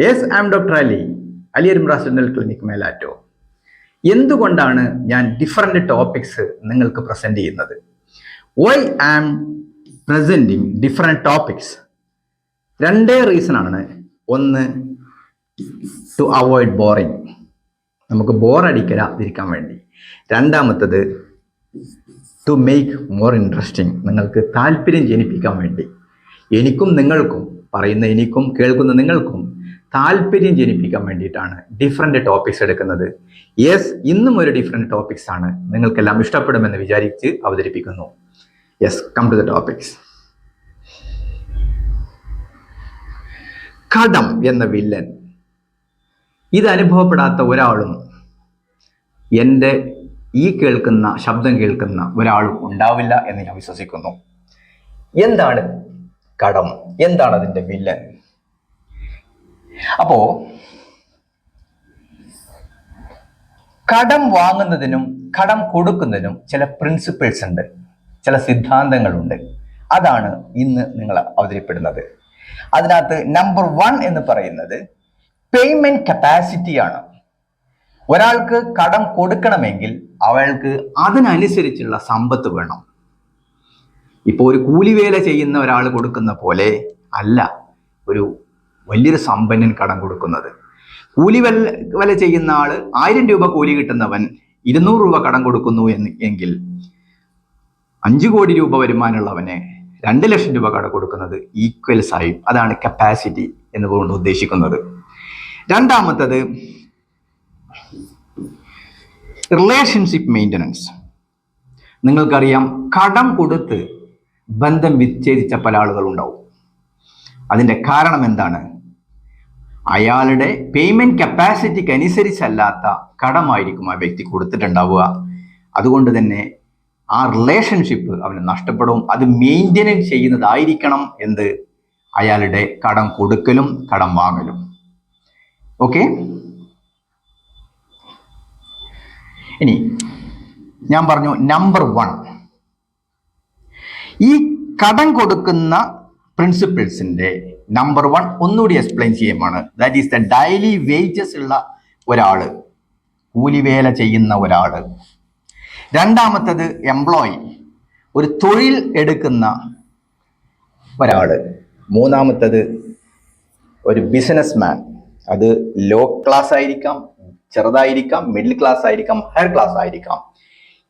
Yes, I am doctor Ali, Ali Arimras dental clinic മേലാറ്റോ. എന്തുകൊണ്ടാണ് ഞാൻ ഡിഫറെന്റ് ടോപ്പിക്സ് നിങ്ങൾക്ക് പ്രസന്റ് ചെയ്യുന്നത്? Why I am presenting different topics? രണ്ടേ റീസൺ ആണ്. ഒന്ന്, ടു അവോയ്ഡ് ബോറിങ്, നമുക്ക് ബോറടിക്കാതിരിക്കാൻ വേണ്ടി. രണ്ടാമത്തത്, ടു മേക്ക് മോർ ഇൻട്രസ്റ്റിംഗ്, നിങ്ങൾക്ക് താല്പര്യം ജനിപ്പിക്കാൻ വേണ്ടി. എനിക്കും നിങ്ങൾക്കും, പറയുന്ന എനിക്കും കേൾക്കുന്ന നിങ്ങൾക്കും താല്പര്യം ജനിപ്പിക്കാൻ വേണ്ടിയിട്ടാണ് ഡിഫറെന്റ് ടോപ്പിക്സ് എടുക്കുന്നത്. യെസ്, ഇന്നും ഒരു ഡിഫറെന്റ് ടോപ്പിക്സ് ആണ്, നിങ്ങൾക്കെല്ലാം ഇഷ്ടപ്പെടുമെന്ന് വിചാരിച്ച് അവതരിപ്പിക്കുന്നു. Yes, come to the topics. കടം എന്ന വില്ലൻ, ഇത് അനുഭവപ്പെടാത്ത ഒരാളും എൻ്റെ ഈ കേൾക്കുന്ന ശബ്ദം കേൾക്കുന്ന ഒരാളും ഉണ്ടാവില്ല എന്ന് ഞാൻ വിശ്വസിക്കുന്നു. എന്താണ് കടം? എന്താണ് അതിൻ്റെ വില്ലൻ? അപ്പോ കടം വാങ്ങുന്നതിനും കടം കൊടുക്കുന്നതിനും ചില പ്രിൻസിപ്പിൾസ് ഉണ്ട്, ചില സിദ്ധാന്തങ്ങളുണ്ട്. അതാണ് ഇന്ന് നിങ്ങൾ അവതരിപ്പെടുന്നത്. അതിനകത്ത് നമ്പർ 1 എന്ന് പറയുന്നത് പേയ്മെന്റ് കപ്പാസിറ്റി ആണ്. ഒരാൾക്ക് കടം കൊടുക്കണമെങ്കിൽ അവൾക്ക് അതിനനുസരിച്ചുള്ള സമ്പത്ത് വേണം. ഇപ്പോൾ ഒരു കൂലിവേല ചെയ്യുന്ന ഒരാൾ കൊടുക്കുന്ന പോലെ അല്ല ഒരു വലിയൊരു സമ്പന്നൻ കടം കൊടുക്കുന്നത്. കൂലിവേല ചെയ്യുന്ന ആള് 1000 രൂപ കൂലി കിട്ടുന്നവൻ 200 രൂപ കടം കൊടുക്കുന്നു എങ്കിൽ 5 കോടി രൂപ വരുമാനമുള്ളവന് 2 ലക്ഷം രൂപ കടം കൊടുക്കുന്നത് ഈക്വൽസ് ആയി. അതാണ് കപ്പാസിറ്റി എന്നുകൊണ്ട് ഉദ്ദേശിക്കുന്നത്. രണ്ടാമത്തത് റിലേഷൻഷിപ്പ് മെയിൻ്റനൻസ്. നിങ്ങൾക്കറിയാം, കടം കൊടുത്ത് ബന്ധം വിച്ഛേദിച്ച പല ആളുകളുണ്ടാവും. അതിൻ്റെ കാരണം എന്താണ്? അയാളുടെ പേയ്മെന്റ് കപ്പാസിറ്റിക്ക് അനുസരിച്ചല്ലാത്ത കടമായിരിക്കും ആ വ്യക്തി കൊടുത്തിട്ടുണ്ടാവുക. അതുകൊണ്ട് തന്നെ ആ റിലേഷൻഷിപ്പ് അവന് നഷ്ടപ്പെടും. അത് മെയിൻ്റെനൻസ് ചെയ്യുന്നതായിരിക്കണം എന്ത്? അയാളുടെ കടം കൊടുക്കലും കടം വാങ്ങലും. ഓക്കെ, ഇനി ഞാൻ പറഞ്ഞു നമ്പർ 1, ഈ കടം കൊടുക്കുന്ന പ്രിൻസിപ്പിൾസിന്റെ നമ്പർ 1 ഒന്നുകൂടി എക്സ്പ്ലെയിൻ ചെയ്യുമാണ്. That is the daily wages ഉള്ള ഒരാള്, കൂലിവേല ചെയ്യുന്ന ഒരാള്. രണ്ടാമത്തത് എംപ്ലോയി, ഒരു തൊഴിൽ എടുക്കുന്ന ഒരാള്. മൂന്നാമത്തത് ഒരു ബിസിനസ്മാൻ, അത് ലോ ക്ലാസ് ആയിരിക്കാം, ചെറുതായിരിക്കാം, മിഡിൽ ക്ലാസ് ആയിരിക്കാം, ഹയർ ക്ലാസ് ആയിരിക്കാം.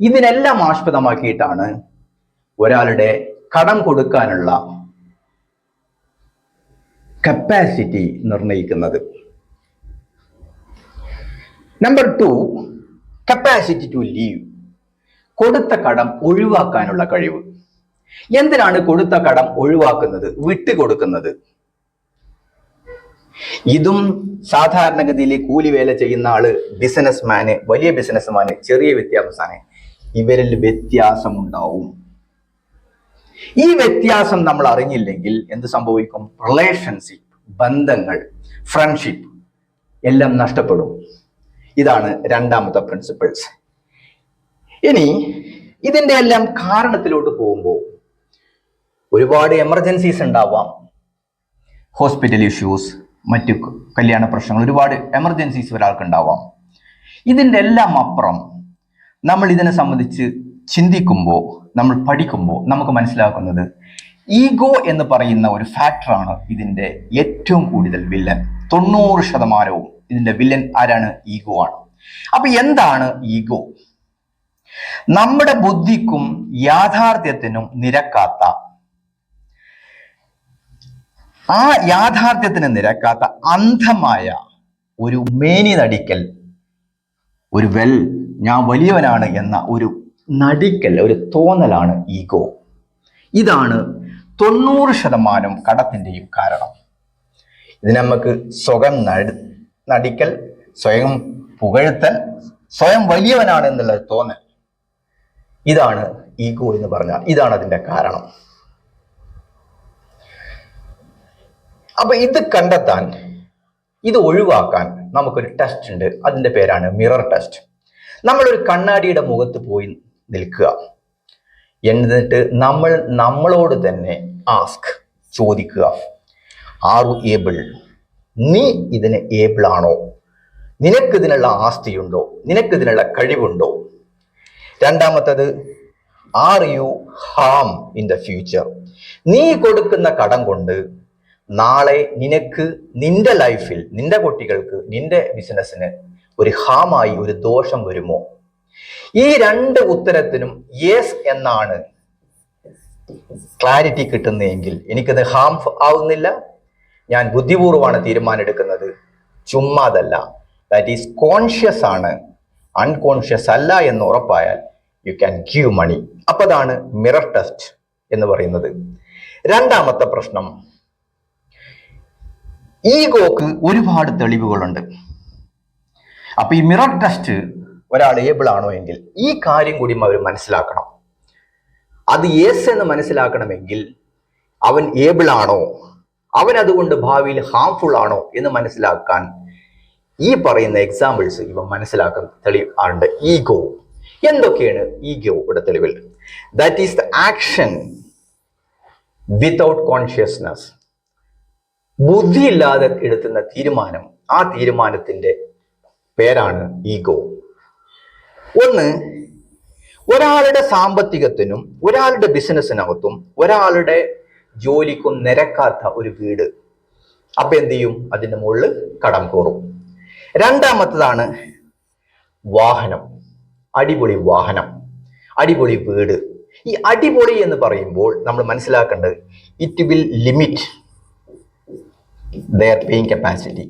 ഇതിനെല്ലാം ആസ്പദമാക്കിയിട്ടാണ് ഒരാളുടെ കടം കൊടുക്കാനുള്ള കപ്പാസിറ്റി നിർണ്ണയിക്കുന്നത്. നമ്പർ 2, കപ്പാസിറ്റി ടു ലീവ്, കൊടുത്ത കടം ഒഴിവാക്കാനുള്ള കഴിവ്. എന്തിനാണ് കൊടുത്ത കടം ഒഴിവാക്കുന്നത്, വിട്ടുകൊടുക്കുന്നത്? ഇതും സാധാരണഗതിയിൽ കൂലിവേല ചെയ്യുന്ന ആള്, ബിസിനസ്മാന്, വലിയ ബിസിനസ്മാന്, ചെറിയ വ്യത്യാസമാണ്. ഇവരിൽ വ്യത്യാസമുണ്ടാവും. ഈ വ്യത്യാസം നമ്മൾ അറിഞ്ഞില്ലെങ്കിൽ എന്ത് സംഭവിക്കും? റിലേഷൻഷിപ്പ്, ബന്ധങ്ങൾ, ഫ്രണ്ട്ഷിപ്പ് എല്ലാം നഷ്ടപ്പെടും. ഇതാണ് രണ്ടാമത്തെ പ്രിൻസിപ്പിൾസ്. ഇനി ഇതിന്റെ എല്ലാം കാരണത്തിലോട്ട് പോകുമ്പോൾ ഒരുപാട് എമർജൻസീസ് ഉണ്ടാവാം. ഹോസ്പിറ്റൽ ഇഷ്യൂസ്, മറ്റു കല്യാണ പ്രശ്നങ്ങൾ, ഒരുപാട് എമർജൻസീസ് ഒരാൾക്ക് ഉണ്ടാവാം. ഇതിൻ്റെ എല്ലാം അപ്പുറം നമ്മൾ ഇതിനെ സംബന്ധിച്ച് ചിന്തിക്കുമ്പോൾ, നമ്മൾ പഠിക്കുമ്പോൾ നമുക്ക് മനസ്സിലാക്കുന്നത് ഈഗോ എന്ന് പറയുന്ന ഒരു ഫാക്ടറാണ് ഇതിൻ്റെ ഏറ്റവും കൂടുതൽ വില്ലൻ. 90% ഇതിൻ്റെ വില്ലൻ ആരാണ്? ഈഗോ ആണ്. അപ്പൊ എന്താണ് ഈഗോ? നമ്മുടെ ബുദ്ധിക്കും യാഥാർത്ഥ്യത്തിനും നിരക്കാത്ത, ആ യാഥാർത്ഥ്യത്തിന് നിരക്കാത്ത അന്ധമായ ഒരു മേനി നടിക്കൽ, ഒരു ഞാൻ വലിയവനാണ് എന്ന ഒരു നടിക്കൽ, ഒരു തോന്നലാണ് ഈഗോ. ഇതാണ് 90% കടത്തിൻ്റെയും കാരണം. ഇത് നമുക്ക് സ്വയം നടിക്കൽ, സ്വയം പുകഴ്ത്തൽ, സ്വയം വലിയവനാണ് എന്നുള്ള തോന്നൽ, ഇതാണ് ഈഗോ എന്ന് പറഞ്ഞാൽ. ഇതാണ് അതിൻ്റെ കാരണം. അപ്പൊ ഇത് കണ്ടെത്താൻ, ഇത് ഒഴിവാക്കാൻ നമുക്കൊരു ടെസ്റ്റ് ഉണ്ട്. അതിൻ്റെ പേരാണ് മിറർ ടെസ്റ്റ്. നമ്മളൊരു കണ്ണാടിയുടെ മുഖത്ത് പോയി നിൽക്കുക, എന്നിട്ട് നമ്മളോട് തന്നെ ചോദിക്കുക, ആർ യു ഏബിൾ, നീ ഇതിന് ഏബിൾ ആണോ? നിനക്കിതിനുള്ള ആസ്തിയുണ്ടോ? നിനക്കിതിനുള്ള കഴിവുണ്ടോ? രണ്ടാമത്തത്, are you harm in the future? നീ കൊടുക്കുന്ന കടം കൊണ്ട് നാളെ നിനക്ക് നിന്റെ ലൈഫിൽ, നിന്റെ കുട്ടികൾക്ക്, നിന്റെ ബിസിനസ്സിന് ഒരു ഹാമായി, ഒരു ദോഷം വരുമോ? ഈ രണ്ട് ഉത്തരത്തിനും യെസ് എന്നാണ് ക്ലാരിറ്റി കിട്ടുന്നതെങ്കിൽ എനിക്കത് ഹാം ആവുന്നില്ല, ഞാൻ ബുദ്ധിപൂർവമാണ് തീരുമാനം എടുക്കുന്നത്, ചുമ്മാതല്ല, ദാറ്റ് ഈസ് കോൺഷ്യസ് ആണ്, അൺകോൺഷ്യസ് അല്ല എന്ന് ഉറപ്പായാൽ യു ക്യാൻ ഗീവ് മണി. അപ്പൊ അതാണ് മിറർ ടെസ്റ്റ് എന്ന് പറയുന്നത്. രണ്ടാമത്തെ പ്രശ്നം, ഈഗോക്ക് ഒരുപാട് തെളിവുകളുണ്ട്. അപ്പൊ ഈ മിറർ ടെസ്റ്റ് ഒരാൾ ഏബിൾ ആണോ എങ്കിൽ ഈ കാര്യം കൂടി അവർ മനസ്സിലാക്കണം. അത് യെസ് എന്ന് മനസ്സിലാക്കണമെങ്കിൽ അവൻ ഏബിൾ ആണോ, അവൻ അതുകൊണ്ട് ഭാവിയിൽ ഹാംഫുൾ ആണോ എന്ന് മനസ്സിലാക്കാൻ ഈ പറയുന്ന എക്സാമ്പിൾസ് ഇവ മനസ്സിലാക്കാൻ തെളിവുണ്ട്. ഈഗോ എന്തൊക്കെയാണ് ഈഗോയുടെ തെളിവുകൾ? That is the action without consciousness. ബുദ്ധിയില്ലാതെ എടുത്തുന്ന തീരുമാനം, ആ തീരുമാനത്തിന്റെ പേരാണ് ഈഗോ. ഒന്ന്, ഒരാളുടെ സാമ്പത്തികത്തിനും ഒരാളുടെ ബിസിനസ്സിനകത്തും ഒരാളുടെ ജോലിക്കും നിരക്കാത്ത ഒരു വീട്, അപ്പൊ എന്ത് ചെയ്യും? അതിന്റെ മുകളിൽ കടം കയറും. രണ്ടാമത്തതാണ് വാഹനം, അടിപൊളി വാഹനം, അടിപൊളി വീട്. ഈ അടിപൊളി എന്ന് പറയുമ്പോൾ നമ്മൾ മനസ്സിലാക്കേണ്ടത് it will limit their paying capacity.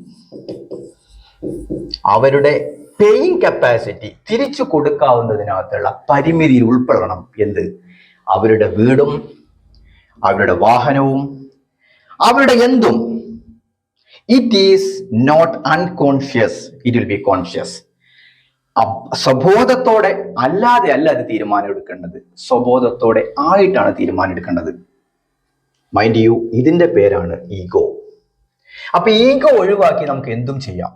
അവരുടെ പേയിങ് കപ്പാസിറ്റി തിരിച്ചു കൊടുക്കാവുന്നതിനകത്തുള്ള പരിമിതിയിൽ ഉൾപ്പെടണം എന്ത്? അവരുടെ വീടും അവരുടെ വാഹനവും അവരുടെ എന്തും. It is not unconscious, it will be conscious. സ്വബോധത്തോടെ അല്ലാതെ അല്ല അത് തീരുമാനം എടുക്കേണ്ടത്, സ്വബോധത്തോടെ ആയിട്ടാണ് തീരുമാനം എടുക്കേണ്ടത്. മൈൻഡ് യു, ഇതിന്റെ പേരാണ് ഈഗോ. അപ്പൊ ഈഗോ ഒഴിവാക്കി നമുക്ക് എന്തും ചെയ്യാം.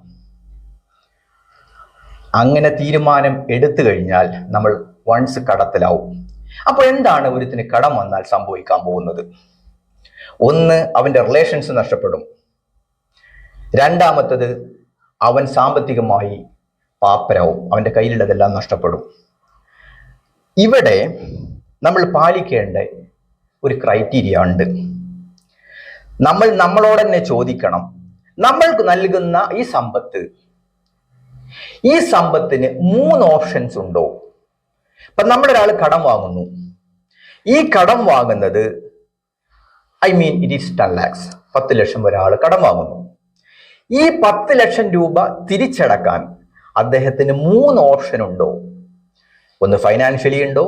അങ്ങനെ തീരുമാനം എടുത്തു കഴിഞ്ഞാൽ നമ്മൾ വൺസ് കടത്തിലാവും. അപ്പൊ എന്താണ് ഒരുത്തിന് കടം വന്നാൽ സംഭവിക്കാൻ പോകുന്നത്? ഒന്ന്, അവന്റെ റിലേഷൻസ് നഷ്ടപ്പെടും. രണ്ടാമത്തത്, അവൻ സാമ്പത്തികമായി പാപ്പരാവും, അവന്റെ കയ്യിലുള്ളതെല്ലാം നഷ്ടപ്പെടും. ഇവിടെ നമ്മൾ പാലിക്കേണ്ട ഒരു ക്രൈറ്റീരിയ ഉണ്ട്. നമ്മൾ നമ്മളോട് തന്നെ ചോദിക്കണം, നമ്മൾക്ക് നൽകുന്ന ഈ സമ്പത്തിന് 3 ഓപ്ഷൻസ് ഉണ്ടോ? ഇപ്പൊ നമ്മളൊരാൾ കടം വാങ്ങുന്നു. ഈ കടം വാങ്ങുന്നത് ഇറ്റ് ഈസ് 10 lakhs, 10 ലക്ഷം ഒരാൾ കടം വാങ്ങുന്നു. ഈ 10 ലക്ഷം രൂപ തിരിച്ചടക്കാൻ അദ്ദേഹത്തിന് 3 ഓപ്ഷൻ ഉണ്ടോ? ഒന്ന് ഫൈനാൻഷ്യലി ഉണ്ടോ,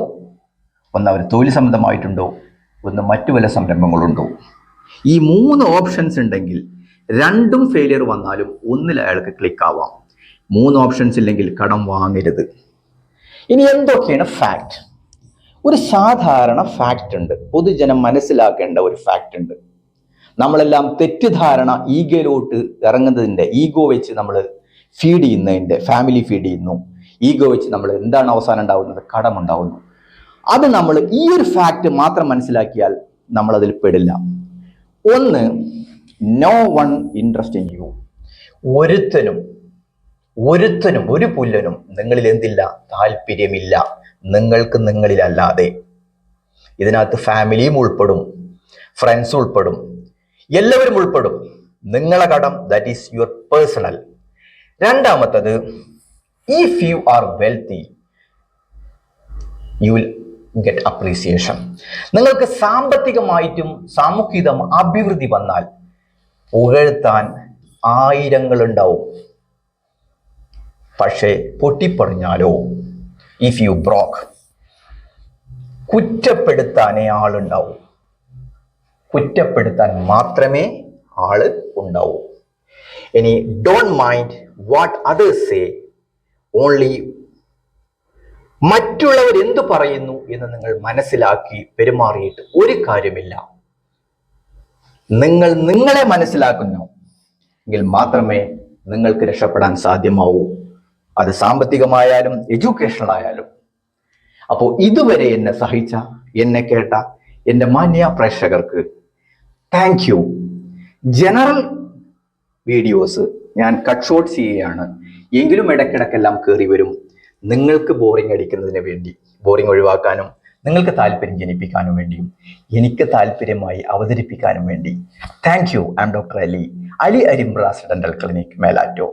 ഒന്ന് അവർ തൊഴിൽ സംബന്ധമായിട്ടുണ്ടോ, ഒന്ന് മറ്റു വല്ല സംരംഭങ്ങളുണ്ടോ. ഈ 3 ഓപ്ഷൻസ് ഉണ്ടെങ്കിൽ 2ഉം ഫെയിലിയർ വന്നാലും ഒന്നിൽ അയാൾക്ക് ക്ലിക്ക് ആവാം. 3 ഓപ്ഷൻസ് ഇല്ലെങ്കിൽ കടം വാങ്ങരുത്. ഇനി എന്തൊക്കെയാണ് ഫാക്ട്? ഒരു സാധാരണ ഫാക്ട് ഉണ്ട്, പൊതുജനം മനസ്സിലാക്കേണ്ട ഒരു ഫാക്ട് ഉണ്ട്. നമ്മളെല്ലാം തെറ്റിദ്ധാരണ ഈഗോയിലോട്ട് ഇറങ്ങുന്നതിന്റെ, ഈഗോ വെച്ച് നമ്മൾ ഫീഡ് ചെയ്യുന്നതിന്റെ, ഫാമിലി ഫീഡ് ചെയ്യുന്നു. ഈഗോ വെച്ച് നമ്മൾ എന്താണ് അവസാനം ഉണ്ടാവുന്നത്? കടമുണ്ടാവുന്നു. അത് നമ്മൾ ഈ ഒരു ഫാക്ട് മാത്രം മനസ്സിലാക്കിയാൽ നമ്മൾ അതിൽ പെടില്ല. ഒന്ന്, no one interest in you. ഒരുത്തനും ഒരു പുല്ലനും നിങ്ങളിൽ എന്തില്ല? താല്പര്യമില്ല, നിങ്ങൾക്ക് നിങ്ങളിലല്ലാതെ. ഇതിനകത്ത് ഫാമിലിയും ഉൾപ്പെടും, ഫ്രണ്ട്സ് ഉൾപ്പെടും, എല്ലാവരും ഉൾപ്പെടും. നിങ്ങളെ കടം, ദാറ്റ് ഈസ് യുവർ പേഴ്സണൽ. രണ്ടാമത്തത്, if you are wealthy you will get appreciation. നിങ്ങൾക്ക് സാമ്പത്തികമായിട്ടും സാമൂഹിക അഭിവൃദ്ധി വന്നാൽ പുകഴ്ത്താൻ ആയിരങ്ങളുണ്ടാവും. പക്ഷേ പൊട്ടിപ്പറഞ്ഞാലോ, ഇഫ് യു ബ്രോക്ക്, കുറ്റപ്പെടുത്താനേ ആളുണ്ടാവും. കുറ്റപ്പെടുത്താൻ മാത്രമേ ആള് ഉണ്ടാവൂ. ഇനി don't mind what others say, only മറ്റുള്ളവർ എന്തു പറയുന്നു എന്ന് നിങ്ങൾ മനസ്സിലാക്കി പെരുമാറിയിട്ട് ഒരു കാര്യമില്ല. നിങ്ങൾ നിങ്ങളെ മനസ്സിലാക്കുന്നു എങ്കിൽ മാത്രമേ നിങ്ങൾക്ക് രക്ഷപ്പെടാൻ സാധ്യമാവൂ. അത് സാമ്പത്തികമായാലും എഡ്യൂക്കേഷണൽ ആയാലും. അപ്പോൾ ഇതുവരെ എന്നെ സഹിച്ച, എന്നെ കേട്ട എൻ്റെ മാന്യ പ്രേക്ഷകർക്ക് താങ്ക് യു. ജനറൽ വീഡിയോസ് ഞാൻ കട്ട് ഷോട്ട് ചെയ്യുകയാണ്. എങ്കിലും ഇടയ്ക്കിടയ്ക്കെല്ലാം കയറി വരും. നിങ്ങൾക്ക് ബോറിംഗ് അടിക്കുന്നതിന് വേണ്ടി, ബോറിംഗ് ഒഴിവാക്കാനും നിങ്ങൾക്ക് താല്പര്യം ജനിപ്പിക്കാനും വേണ്ടിയും എനിക്ക് താല്പര്യമായി അവതരിപ്പിക്കാനും വേണ്ടി. Thank you. I am doctor Ali Arimbras dental clinic, മേലാറ്റോ.